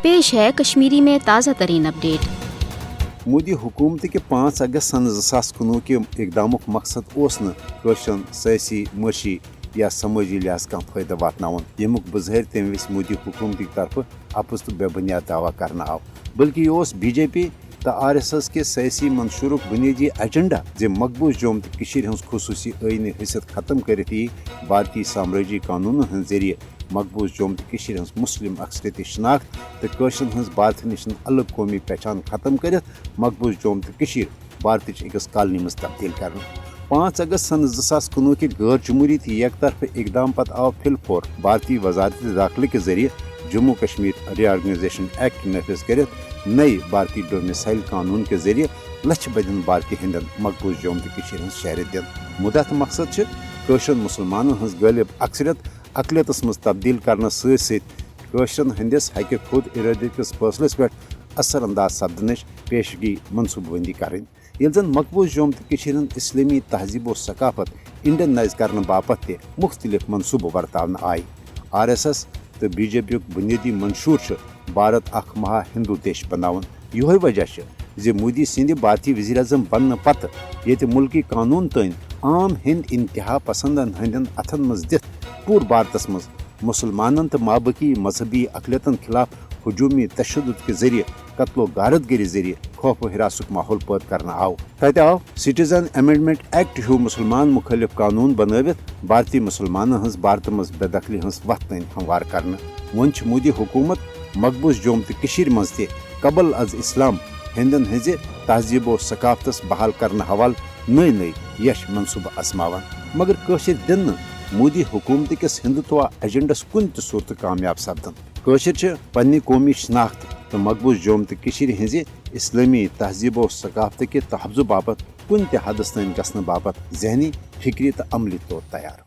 पेश है कश्मीरी में ताज़ा तरीन अपडेट। मोदी हुकूमत के 5 अगस्त सन 2019 के इकदाम मकसद नशन सियासी मशी या समाजी लिहाज कह फायदा वातन यमुक बज़ाहिर तम विज मोदी हुकूमत की तरफ अपुज तो बेबुनियाद दावा करना आव, बल्कि यह बीजेपी तो RSS के सियासी मंशूर बुनियादी एजेंडा जे मकबूज जोम तो हज खसूसी आईनी हैसियत खत्म कर भारतीय साम्राजी कानून हज जरिए मकबूज जोम तो हज मुस्लिम अक्सरियत शनाख्त तो हज भारत नश अलग कौमी पहचान खत्म कर मकबूज जोम तो भारत अकस कॉलोनी मज तब्दील कर 5 अगस्त सन 2019 के गैर जमहूरी एक तरफ इकदाम पत आव फिलफोर भारतीय वजारत दाखिले के जरिए जम्मू कश्मीर रीऑर्गेनाइजेशन एक्ट नफिज कर नए भारतीय डोमिसाइल कानून के जरिए लक्ष बदन भारतीय हिंदन मकबूज जोम तो शहर दिन मुदा तो मकसद मुसलमान हज गालिब अक्सरियत अकलियतस मज तब्दील करना सतन हंदिस हक खुद इरादे किस फैसलस पे असर अंदाज सपदन पेशगी मनसूबबंदी करें जन मकबूज जोम तो इस्लामी तहजीब व सकाफत इंडियनाइज करने बापत ते मुख्तलिफ मनसूबे वर्तावन आय। RSS तो BJP बुनियादी मंशूर भारत अख महा हिंदू देश बनावन। यह वजह जे मोदी सिंध भारतीय वज़ीर आज़म बन पत ये मुल्की कानून तन आम हिंद इंतहा पसंदन हंदन अथन मज दिथ पूर भारतस मज मुसलमानन तो माबकी मजहबी अकलियतन खिलाफ हजूमी तशद्दुद के जरिए कत्लो गारतगरी जरिए खौफ व हिरासत माहौल पैद करना आव। तत आव सिटीजन अमेंडमेंट एक्ट हूँ मुसलमान मुखालिफ कानून बनवित भारतीय मुसलमान हज भारत मज बेदखली हज वत तन हमवार कर वन मोदी हुकूमत मकबूज जोम तो मज कबल अज इस्लाम हिंदन हज तहजीब व सकाफतस बहाल करने हवाल नई नई यश मनसूबा आजमावान, मगर कशिर दिन मोदी हुकूमत किस हिंदुत्व एजेंडस कुन त सूरत कामयाब सपदन। कशिर पन्नी कौमी शनाख्त तो मकबूज जोम तो हज इस्लामी तहजीब व सकाफत के तहफ़्ज़ बापत कुन त हदस तन गसन बापत जहनी फिक्री तो अमली तौर तैयार।